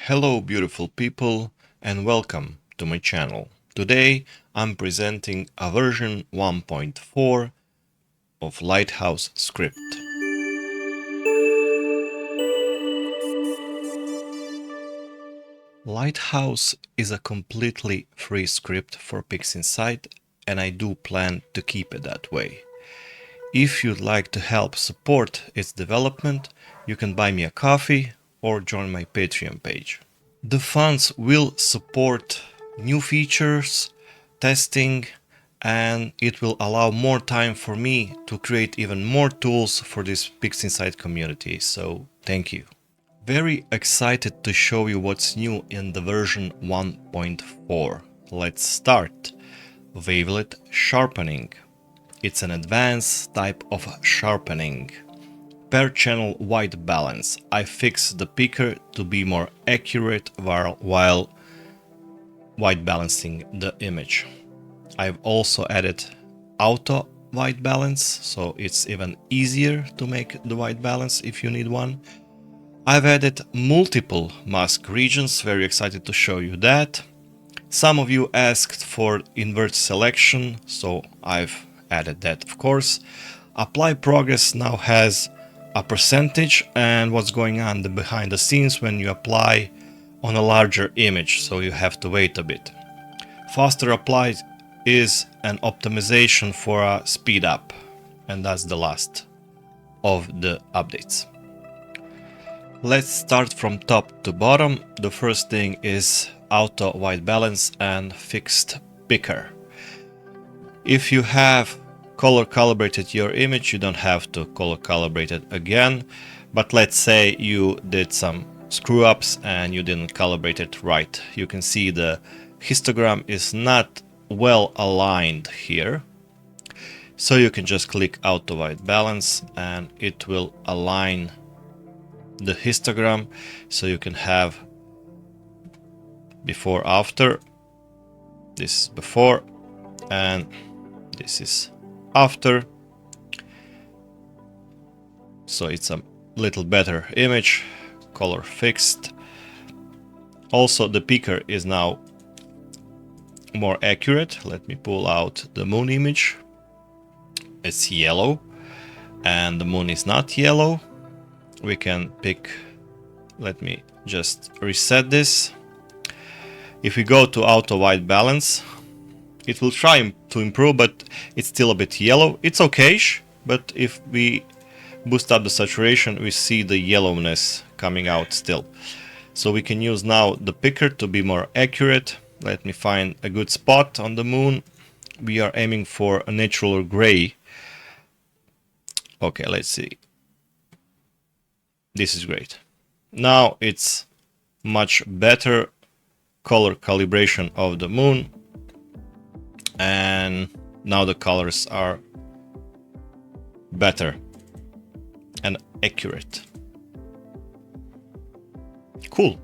Hello beautiful people and welcome to my channel. Today I'm presenting a version 1.4 of Lighthouse script. Lighthouse is a completely free script for PixInsight and I do plan to keep it that way. If you'd like to help support its development, you can buy me a coffee or join my Patreon page. The funds will support new features, testing, and it will allow more time for me to create even more tools for this PixInsight community, so thank you. Very excited to show you what's new in the version 1.4. Let's start. Wavelet Sharpening. It's an advanced type of sharpening. Per channel white balance. I fixed the picker to be more accurate while white balancing the image. I've also added auto white balance, so it's even easier to make the white balance if you need one. I've added multiple mask regions, very excited to show you that. Some of you asked for invert selection, so I've added that, of course. Apply progress now has a percentage and what's going on behind the scenes when you apply on a larger image, so you have to wait a bit. Faster apply is an optimization for a speed up, and that's the last of the updates. Let's start from top to bottom. The first thing is auto white balance and fixed picker. If you have color calibrated your image, you don't have to color calibrate it again, but let's say you did some screw ups and you didn't calibrate it right. You can see the histogram is not well aligned here, so you can just click auto white balance and it will align the histogram, so you can have before after. This is before and this is after, so it's a little better image, color fixed. Also the picker is now more accurate. Let me pull out the moon image. It's yellow and the moon is not yellow. We can pick, let me just reset this. If we go to auto white balance, it will try to improve, but it's still a bit yellow. It's okayish, but if we boost up the saturation, we see the yellowness coming out still. So we can use now the picker to be more accurate. Let me find a good spot on the moon. We are aiming for a natural gray. Okay, let's see. This is great. Now it's much better color calibration of the moon. And now the colors are better and accurate. Cool.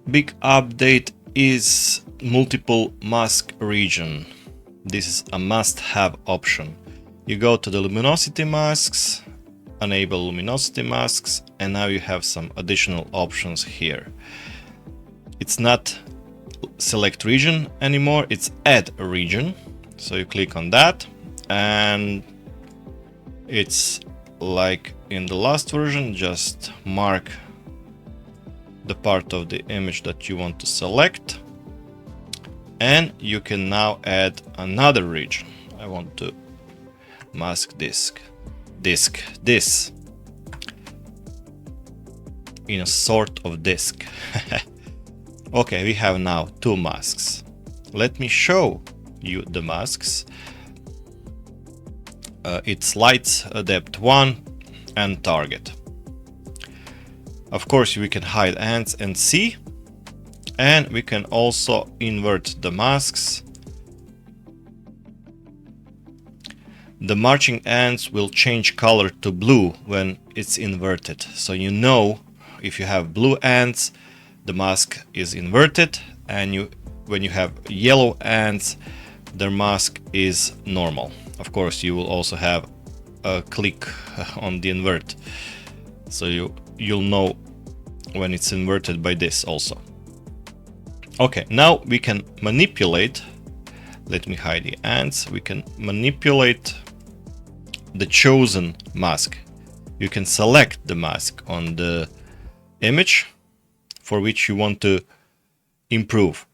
Big update is multiple mask region. This is a must-have option. You go to the luminosity masks, enable luminosity masks, and now you have some additional options here. It's not select region anymore, it's add a region. So you click on that and it's like in the last version, just mark the part of the image that you want to select and you can now add another region. I want to mask this in a sort of disk. Okay, we have now two masks. Let me show you the masks. It's light, depth 1 and target. Of course we can hide ants and see, and we can also invert the masks. The marching ants will change color to blue when it's inverted, so you know if you have blue ants the mask is inverted, and when you have yellow ants their mask is normal. Of course you will also have a click on the invert, so you'll know when it's inverted by this also. Okay, now we can manipulate. Let me hide the ants. We can manipulate the chosen mask. You can select the mask on the image for which you want to improve.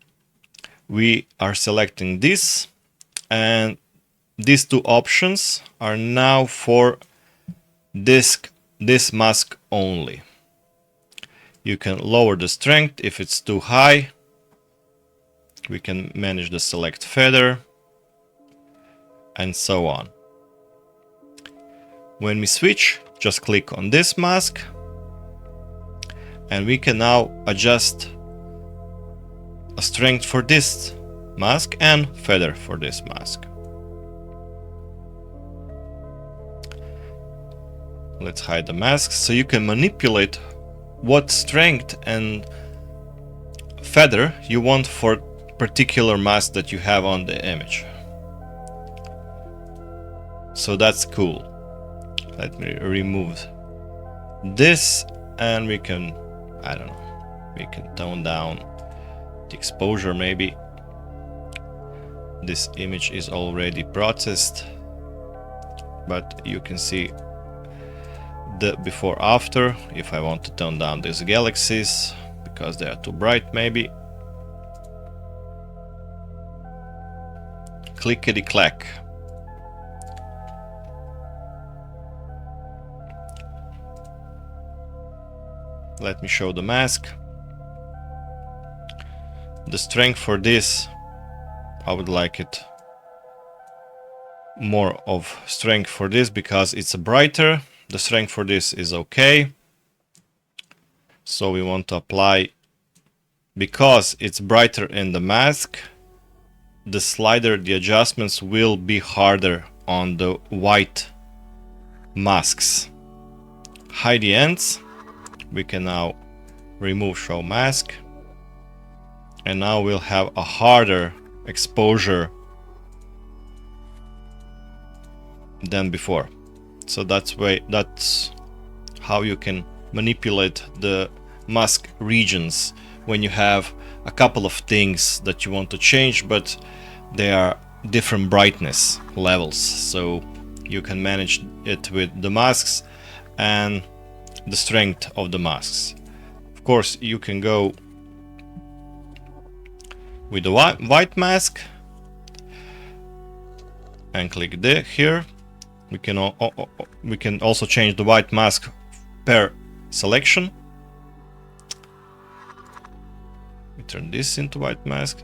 We are selecting this, and these two options are now for this mask only. You can lower the strength if it's too high. We can manage the select feather and so on. When we switch, just click on this mask and we can now adjust a strength for this mask and feather for this mask. Let's hide the mask so you can manipulate what strength and feather you want for particular mask that you have on the image. So that's cool. Let me remove this and we can, I don't know, we can tone down the exposure maybe. This image is already processed, but you can see the before after. If I want to tone down these galaxies because they are too bright maybe. Clickety clack. Let me show the mask. The strength for this, I would like it more of strength for this because it's brighter. The strength for this is okay. So we want to apply, because it's brighter in the mask, the slider, the adjustments will be harder on the white masks. Hide the ends. We can now remove show mask. And now we'll have a harder exposure than before. So that's how you can manipulate the mask regions when you have a couple of things that you want to change, but they are different brightness levels. So you can manage it with the masks and the strength of the masks. Of course, you can go with the white mask and click there here. We can also change the white mask per selection. We turn this into white mask.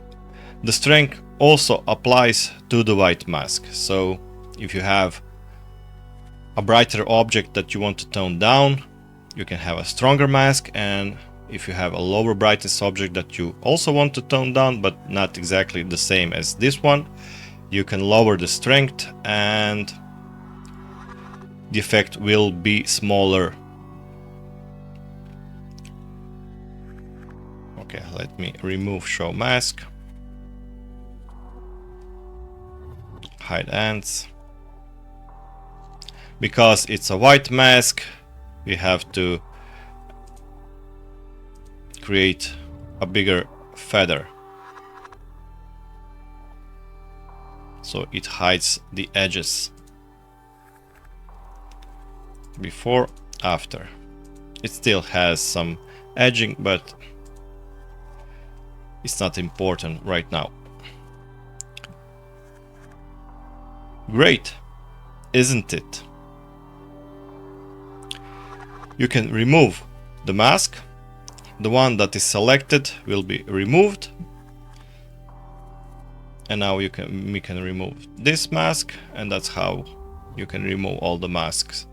The strength also applies to the white mask. So if you have a brighter object that you want to tone down, you can have a stronger mask, and if you have a lower brightness object that you also want to tone down but not exactly the same as this one, you can lower the strength and the effect will be smaller. Okay, let me remove show mask. Hide ants. Because it's a white mask, we have to create a bigger feather so it hides the edges. Before, after. It still has some edging, but it's not important right now. Great, isn't it? You can remove the mask. The one that is selected will be removed. And now we can remove this mask, and that's how you can remove all the masks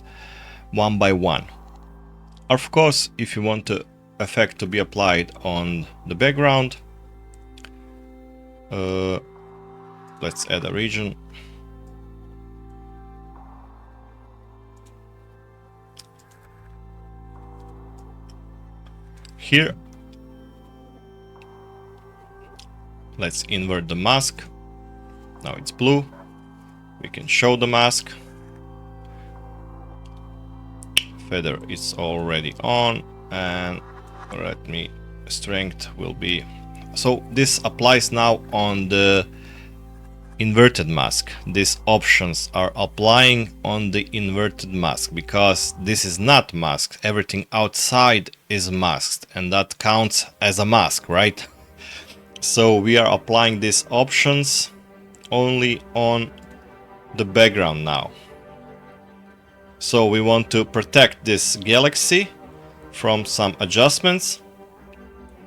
one by one. Of course, if you want the effect to be applied on the background, let's add a region. Here, let's invert the mask. Now it's blue. We can show the mask. Feather is already on, and let me, strength will be, so this applies now on the inverted mask. These options are applying on the inverted mask because this is not masked. Everything outside is masked and that counts as a mask, right? So we are applying these options only on the background now. So we want to protect this galaxy from some adjustments,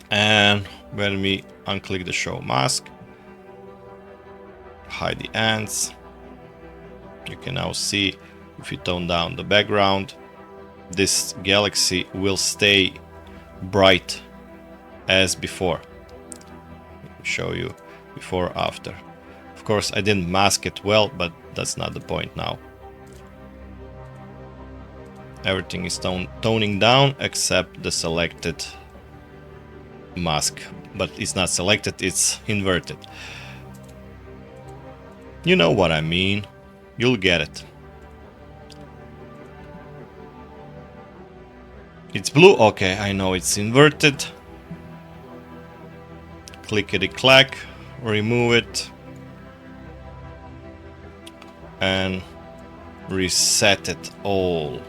and when we unclick the show mask, hide the ants, you can now see, if you tone down the background, this galaxy will stay bright as before. Let me show you before after. Of course I didn't mask it well, but that's not the point now. Everything is toning down except the selected mask, but it's not selected, it's inverted. You know what I mean, you'll get it. It's blue, okay, I know it's inverted. Clickety clack, remove it, and reset it all.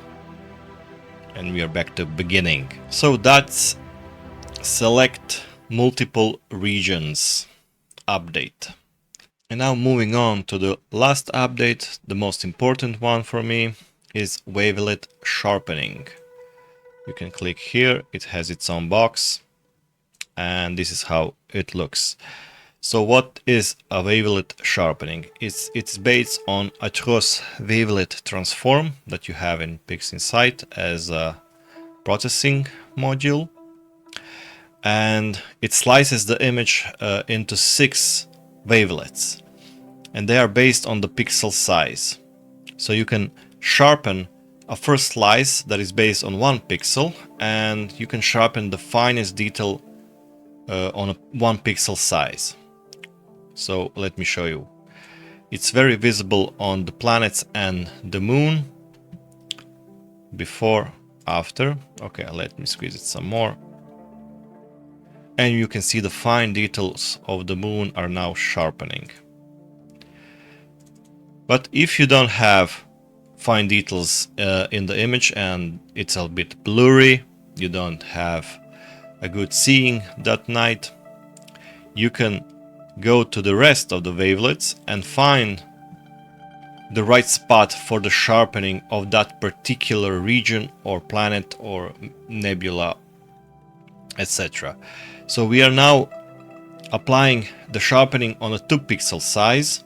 And we are back to beginning. So that's select multiple regions update. And now moving on to the last update, the most important one for me is Wavelet Sharpening. You can click here, it has its own box, and this is how it looks. So what is a wavelet sharpening? It's based on Atro's wavelet transform that you have in PixInsight as a processing module, and it slices the image into 6 wavelets, and they are based on the pixel size. So you can sharpen a first slice that is based on 1 pixel, and you can sharpen the finest detail on a 1 pixel size. So let me show you. It's very visible on the planets and the moon. Before, after. Okay, let me squeeze it some more. And you can see the fine details of the moon are now sharpening. But if you don't have fine details in the image and it's a bit blurry, you don't have a good seeing that night, you can go to the rest of the wavelets and find the right spot for the sharpening of that particular region or planet or nebula, etc. So we are now applying the sharpening on a 2 pixel size.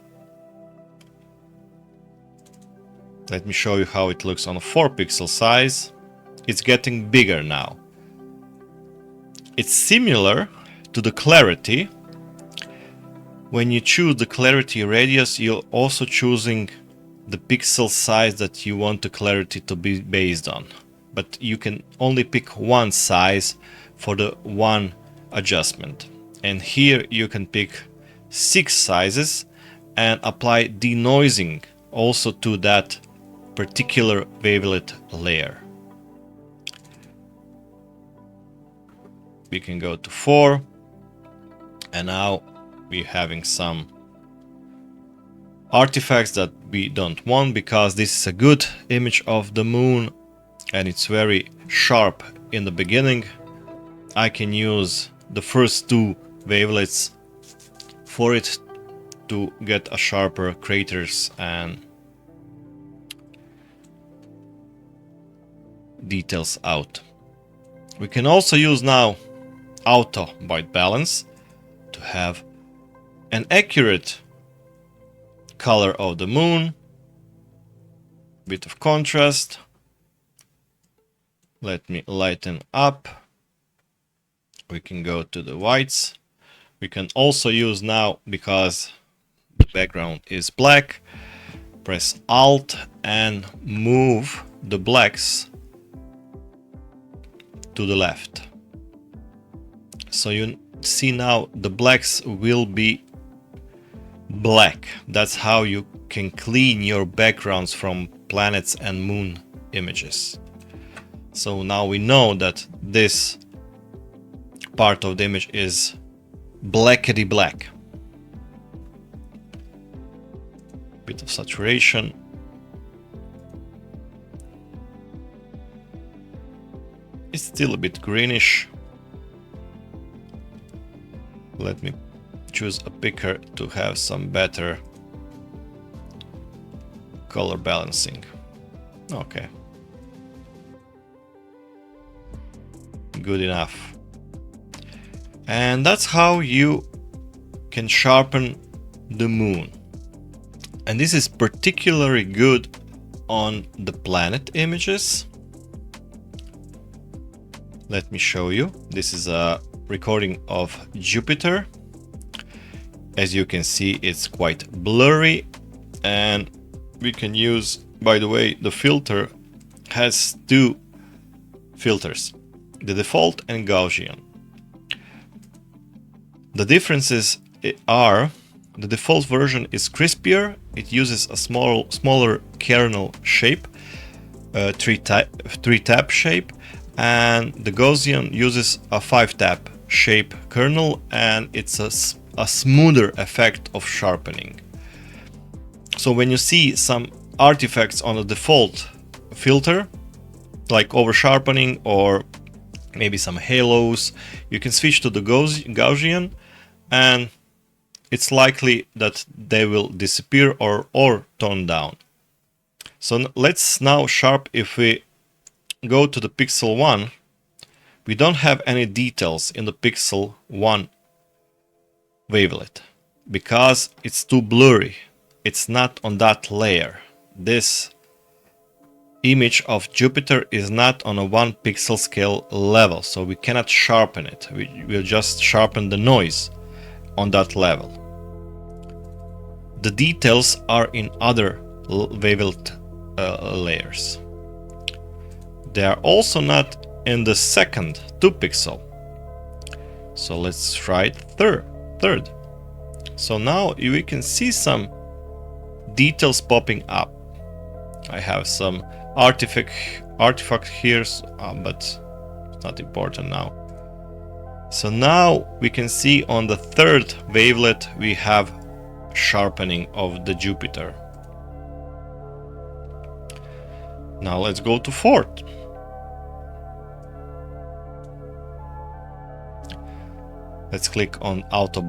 Let me show you how it looks on a 4 pixel size. It's getting bigger now. It's similar to the clarity. When you choose the clarity radius, you're also choosing the pixel size that you want the clarity to be based on. But you can only pick one size for the one adjustment. And here you can pick 6 sizes and apply denoising also to that particular wavelet layer. We can go to 4, and now we're having some artifacts that we don't want because this is a good image of the moon and it's very sharp in the beginning. I can use the first 2 wavelets for it to get a sharper craters and details out. We can also use now auto white balance to have an accurate color of the moon, bit of contrast. Let me lighten up. We can go to the whites. We can also use now, because the background is black, press Alt and move the blacks to the left. So you see now the blacks will be black. That's how you can clean your backgrounds from planets and moon images. So now we know that this part of the image is blackety black. Bit of saturation. It's still a bit greenish. Let me choose a picker to have some better color balancing. Okay. Good enough. And that's how you can sharpen the moon. And this is particularly good on the planet images. Let me show you. This is a recording of Jupiter. As you can see, it's quite blurry, and we can use, by the way, the filter has two filters, the default and Gaussian. The differences are the default version is crispier. It uses a smaller kernel shape, three tab shape, and the Gaussian uses a 5-tab shape kernel, and it's a smoother effect of sharpening. So when you see some artifacts on the default filter, like over sharpening or maybe some halos, you can switch to the Gaussian, and it's likely that they will disappear or tone down. So let's now if we go to the Pixel 1, we don't have any details in the Pixel 1 wavelet because it's too blurry. It's not on that layer. This image of Jupiter is not on a 1 pixel scale level, so we cannot sharpen it. We will just sharpen the noise on that level. The details are in other wavelet layers. They are also not in the second 2 pixel. So let's try third. So now we can see some details popping up. I have some artifact here, but it's not important now. So now we can see on the third wavelet we have sharpening of the Jupiter. Now let's go to fourth. Let's click on auto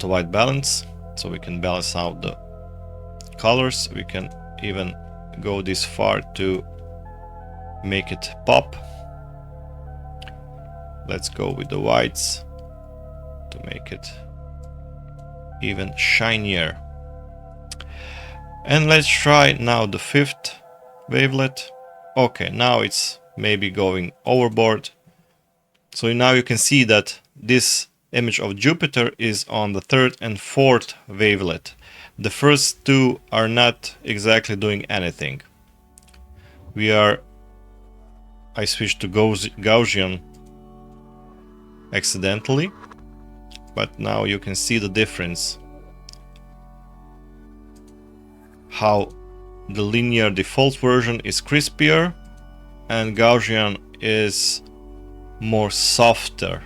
white balance, so we can balance out the colors. We can even go this far to make it pop. Let's go with the whites to make it even shinier. And let's try now the fifth wavelet. Okay, now it's maybe going overboard. So now you can see that this image of Jupiter is on the third and fourth wavelet. The first two are not exactly doing anything. I switched to Gaussian accidentally, but now you can see the difference. How the linear default version is crispier and Gaussian is more softer.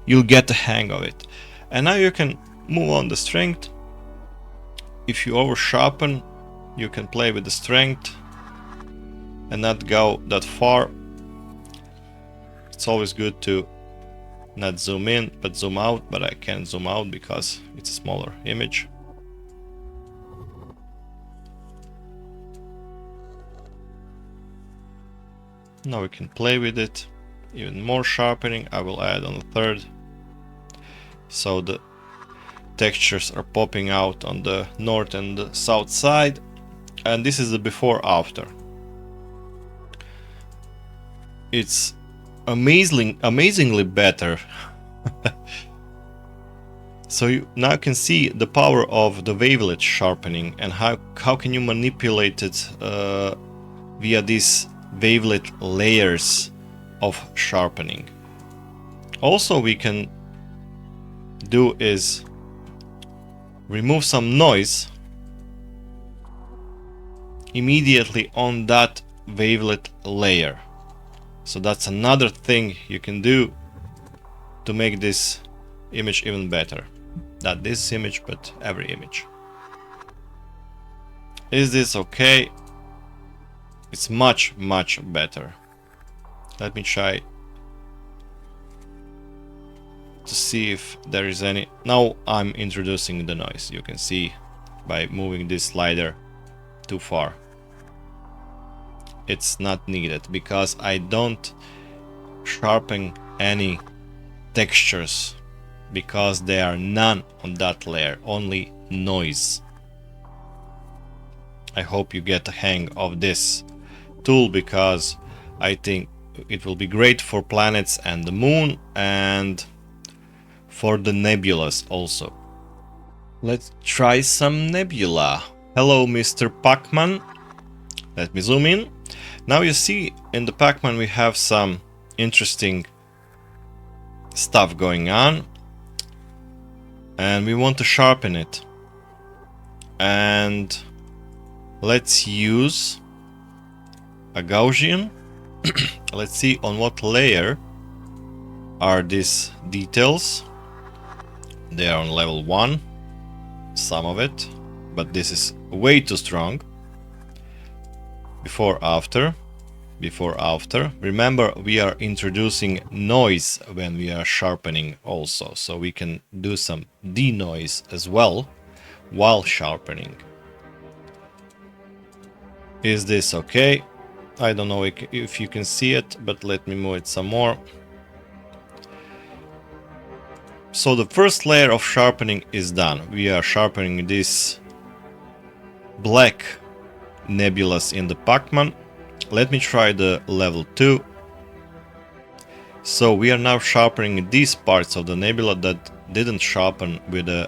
You'll get the hang of it. And now you can move on the strength. If you over sharpen, you can play with the strength and not go that far. It's always good to not zoom in but zoom out, but I can't zoom out because it's a smaller image. Now we can play with it. Even more sharpening I will add on the third, so the textures are popping out on the north and the south side. And this is the before after. It's amazingly better. So you now can see the power of the wavelet sharpening and how can you manipulate it via these wavelet layers of sharpening. Also we can do is remove some noise immediately on that wavelet layer. So that's another thing you can do to make this image even better. Not this image, but every image. Is this okay? It's much better. Let me try to see if there is any. Now I'm introducing the noise. You can see by moving this slider too far. It's not needed because I don't sharpen any textures, because there are none on that layer, only noise. I hope you get the hang of this tool, because I think it will be great for planets and the moon, and for the nebulas also. Let's try some nebula. Hello, Mr. Pacman. Let me zoom in. Now you see in the Pacman we have some interesting stuff going on, and we want to sharpen it. And let's use a Gaussian. Let's see on what layer are these details. They are on level 1, some of it, but this is way too strong. Before after. Remember, we are introducing noise when we are sharpening also, so we can do some denoise as well while sharpening. Is this okay? I don't know if you can see it, but let me move it some more. So the first layer of sharpening is done. We are sharpening these black nebulas in the Pacman. Let me try the level 2. So we are now sharpening these parts of the nebula that didn't sharpen with the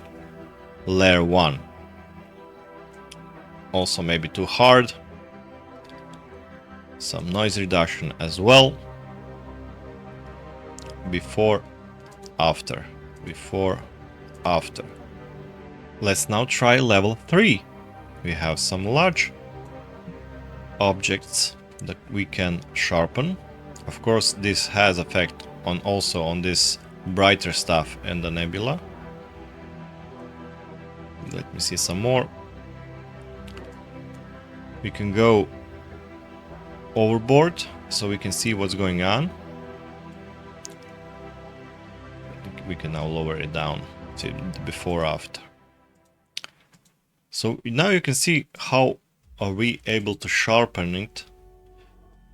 layer 1. Also maybe too hard. Some noise reduction as well. Before, after. Let's now try level 3. We have some large objects that we can sharpen. Of course, this has effect also on this brighter stuff in the nebula. Let me see some more. We can go overboard so we can see what's going on. We can now lower it down to before after. So now you can see how are we able to sharpen it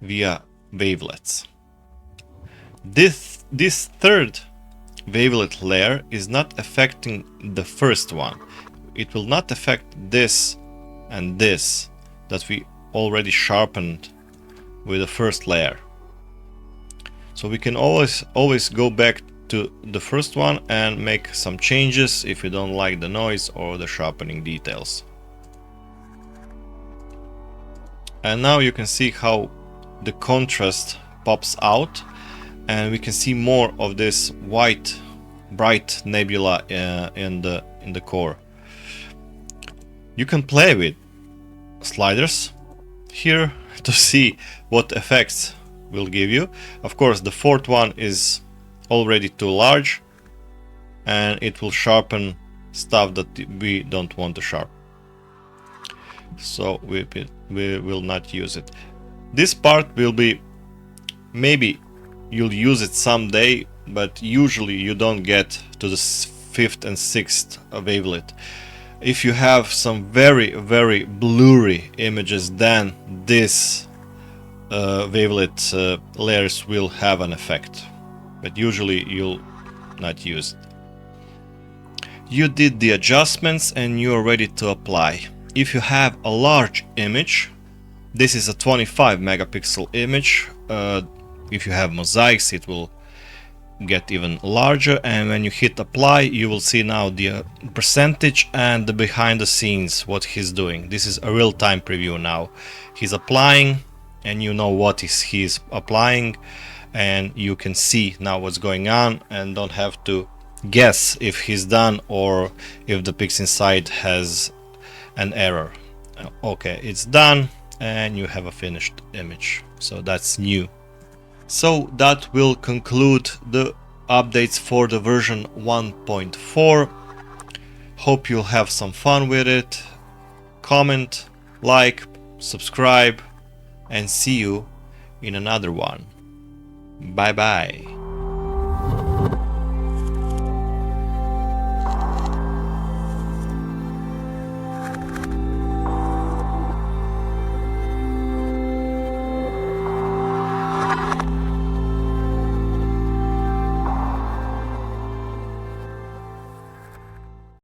via wavelets. This third wavelet layer is not affecting the first one. It will not affect this and this that we already sharpened with the first layer. So we can always go back to the first one and make some changes if we don't like the noise or the sharpening details. And now you can see how the contrast pops out, and we can see more of this white bright nebula in the core. You can play with sliders here to see what effects will give you. Of course, the fourth one is already too large, and it will sharpen stuff that we don't want to sharpen. So we will not use it. This part will be, maybe you'll use it someday, but usually you don't get to the 5th and 6th wavelet. If you have some very blurry images, then this wavelet layers will have an effect, but usually you'll not use it. You did the adjustments and you're ready to apply. If you have a large image, this is a 25 megapixel image. If you have mosaics, it will get even larger, and when you hit apply, you will see now the percentage and the behind the scenes what he's doing. This is a real-time preview now. He's applying, and you know what he's applying, and you can see now what's going on, and don't have to guess if he's done or if the PixInsight has an error. Okay, it's done, and you have a finished image. So that's new. So that will conclude the updates for the version 1.4. Hope you'll have some fun with it. Comment, like, subscribe, and see you in another one. Bye bye.